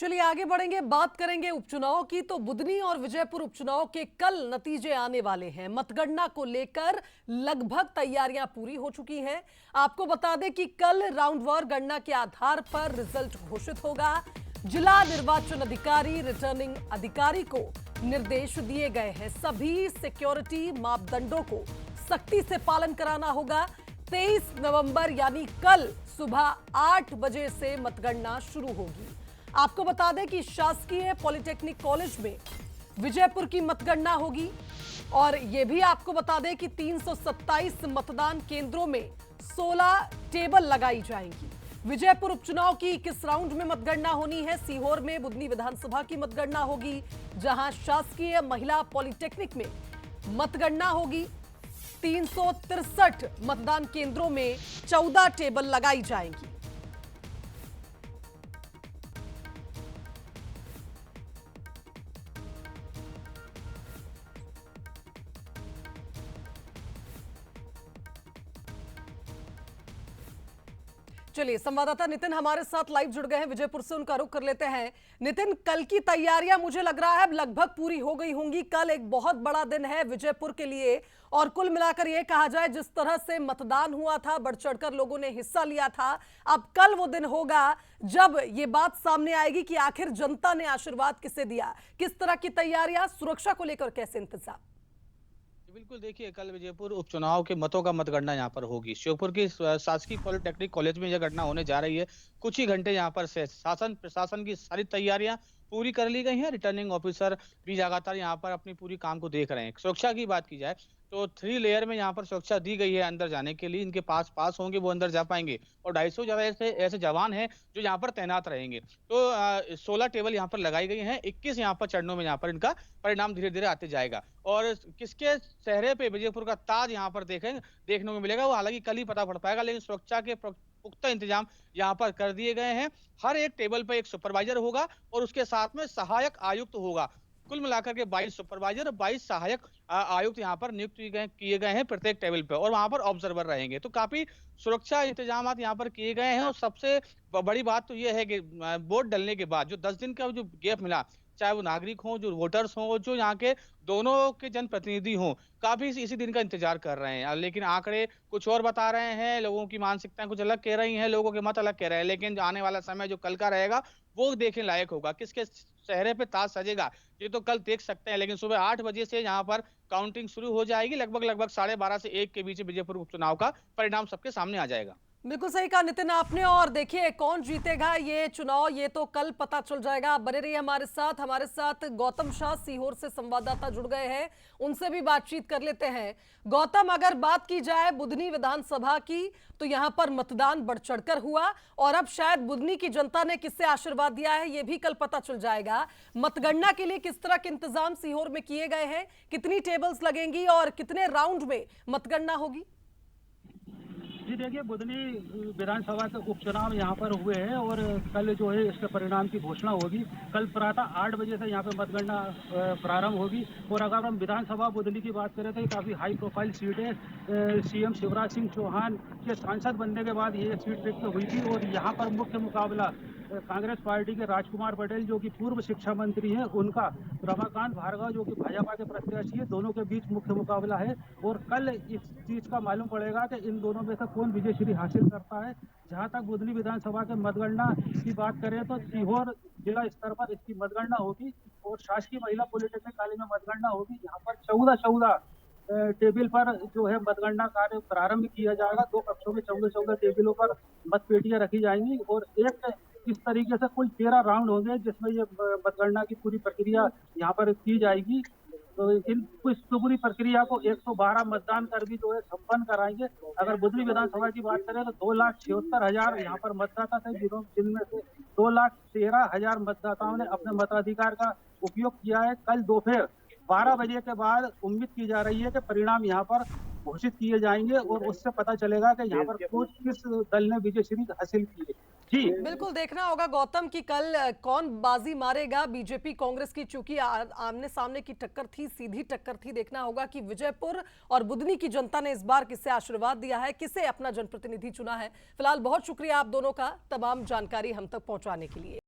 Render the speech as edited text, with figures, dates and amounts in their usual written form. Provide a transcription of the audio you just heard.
चलिए आगे बढ़ेंगे, बात करेंगे उपचुनाव की। तो बुधनी और विजयपुर उपचुनाव के कल नतीजे आने वाले हैं। मतगणना को लेकर लगभग तैयारियां पूरी हो चुकी हैं। आपको बता दें कि कल राउंडवार गणना के आधार पर रिजल्ट घोषित होगा। जिला निर्वाचन अधिकारी, रिटर्निंग अधिकारी को निर्देश दिए गए हैं। सभी सिक्योरिटी मापदंडों को सख्ती से पालन कराना होगा। 23 नवंबर यानी कल सुबह 8 बजे से मतगणना शुरू होगी। आपको बता दें कि शासकीय पॉलिटेक्निक कॉलेज में विजयपुर की मतगणना होगी और यह भी आपको बता दें कि 327 मतदान केंद्रों में 16 टेबल लगाई जाएंगी। विजयपुर उपचुनाव की किस राउंड में मतगणना होनी है? सीहोर में बुधनी विधानसभा की मतगणना होगी, जहां शासकीय महिला पॉलिटेक्निक में मतगणना होगी। 363 मतदान केंद्रों में 14 टेबल लगाई जाएंगी। चलिए, संवाददाता नितिन हमारे साथ लाइव जुड़ गए हैं विजयपुर से, उनका रुख कर लेते हैं। नितिन, कल की तैयारियां मुझे लग रहा है अब लगभग पूरी हो गई होंगी। कल एक बहुत बड़ा दिन है विजयपुर के लिए और कुल मिलाकर यह कहा जाए जिस तरह से मतदान हुआ था, बढ़ चढ़कर लोगों ने हिस्सा लिया था, अब कल वो दिन होगा जब ये बात सामने आएगी कि आखिर जनता ने आशीर्वाद किसे दिया। किस तरह की तैयारियां, सुरक्षा को लेकर कैसे इंतजाम? बिल्कुल, देखिए कल विजयपुर उपचुनाव के मतों का मतगणना यहाँ पर होगी। श्योपुर की शासकीय पॉलिटेक्निक कॉलेज में यह घटना होने जा रही है। कुछ ही घंटे यहाँ पर से शासन प्रशासन की सारी तैयारियां पूरी कर ली गई हैं। रिटर्निंग ऑफिसर भी लगातार यहाँ पर अपनी पूरी काम को देख रहे हैं। सुरक्षा की बात की जाए तो 3 लेयर में यहाँ पर सुरक्षा दी गई है अंदर जाने के लिए। इनके पास होंगे वो अंदर जा पाएंगे और 250 ज्यादा ऐसे जवान हैं जो यहाँ पर तैनात रहेंगे। तो 16 टेबल यहाँ पर लगाई गई हैं। 21 यहाँ पर चरणों में यहाँ पर इनका परिणाम धीरे धीरे आते जाएगा और किसके चेहरे पे विजयपुर का ताज यहाँ पर देखने को मिलेगा वो हालांकि कल ही पता पड़ पाएगा। लेकिन सुरक्षा के पुख्ता इंतजाम यहाँ पर कर दिए गए हैं। हर एक टेबल पे एक सुपरवाइजर होगा और उसके साथ में सहायक आयुक्त होगा। कुल मिलाकर के 22 सुपरवाइजर और 22 सहायक आयुक्त यहाँ पर नियुक्त किए गए हैं प्रत्येक टेबल पे और वहां पर ऑब्जर्वर रहेंगे। तो काफी सुरक्षा इंतजाम यहाँ पर किए गए हैं और सबसे बड़ी बात तो ये है कि वोट डलने के बाद जो 10 दिन का जो गैप मिला, चाहे वो नागरिक हो, जो वोटर्स हो, जो यहाँ के दोनों के जनप्रतिनिधि हों, काफी इसी दिन का इंतजार कर रहे हैं। लेकिन आंकड़े कुछ और बता रहे हैं, लोगों की मानसिकताएं कुछ अलग कह रही हैं, लोगों के मत अलग कह रहे हैं। लेकिन आने वाला समय जो कल का रहेगा वो देखने लायक होगा। किसके चेहरे पे ताज सजेगा ये तो कल देख सकते हैं। लेकिन सुबह 8 बजे से यहाँ पर काउंटिंग शुरू हो जाएगी। लगभग 12:30 से 1 के बीच विजयपुर उपचुनाव का परिणाम सबके सामने आ जाएगा। बिल्कुल सही कहा नितिन आपने। और देखिए कौन जीतेगा ये चुनाव, ये तो कल पता चल जाएगा। बने रहिए हमारे साथ गौतम शाह सीहोर से संवाददाता जुड़ गए हैं, उनसे भी बातचीत कर लेते हैं। गौतम, अगर बात की जाए बुधनी विधानसभा की तो यहां पर मतदान बढ़ चढ़कर हुआ और अब शायद बुधनी की जनता ने किससे आशीर्वाद दिया है ये भी कल पता चल जाएगा। मतगणना के लिए किस तरह के इंतजाम सीहोर में किए गए हैं, कितनी टेबल्स लगेंगी और कितने राउंड में मतगणना होगी? जी देखिए, बुधनी विधानसभा के उपचुनाव यहाँ पर हुए हैं और कल जो है इसके परिणाम की घोषणा होगी। कल प्रातः 8 बजे से यहाँ पे मतगणना प्रारंभ होगी। और अगर हम विधानसभा बुधनी की बात करें तो ये काफ़ी हाई प्रोफाइल सीट है। सीएम शिवराज सिंह चौहान के सांसद बनने के बाद ये सीट रिक्त हुई थी और यहाँ पर मुख्य मुकाबला कांग्रेस पार्टी के राजकुमार पटेल जो कि पूर्व शिक्षा मंत्री हैं, उनका रमाकांत भार्गव जो कि भाजपा के प्रत्याशी है, दोनों के बीच मुख्य मुकाबला है। और कल इस चीज का मालूम पड़ेगा कि इन दोनों में से कौन विजय श्री हासिल करता है। जहां तक बुधनी विधानसभा के मतगणना की बात करें तो सीहोर जिला स्तर पर इसकी मतगणना होगी और शासकीय महिला पॉलिटेक्निक कॉलेज में मतगणना होगी। यहाँ पर 14 टेबल पर जो है मतगणना कार्य प्रारंभ किया जाएगा। 2 कक्षों में 14 टेबलों पर मतपेटियां रखी जाएंगी और एक इस तरीके से कुल 13 राउंड होंगे जिसमें ये मतगणना की पूरी प्रक्रिया यहाँ पर की जाएगी। तो इस पूरी प्रक्रिया को 112 मतदान कर्मी जो है संपन्न कराएंगे। अगर बुधनी विधानसभा की बात करें तो 2,76,000 यहाँ पर मतदाता थे, जिनमें से 2,13,000 मतदाताओं ने अपने मताधिकार का उपयोग किया है। कल दोपहर 12 बजे के बाद उम्मीद की जा रही है कि परिणाम यहाँ पर घोषित किए जाएंगे और उससे पता चलेगा कि यहाँ पर किस दल ने विजय श्री हासिल की है। जी बिल्कुल देखना होगा गौतम कि कल कौन बाजी मारेगा। बीजेपी कांग्रेस की चूंकि आमने सामने की टक्कर थी, सीधी टक्कर थी। देखना होगा कि विजयपुर और बुधनी की जनता ने इस बार किसे आशीर्वाद दिया है, किसे अपना जनप्रतिनिधि चुना है। फिलहाल बहुत शुक्रिया आप दोनों का तमाम जानकारी हम तक पहुंचाने के लिए।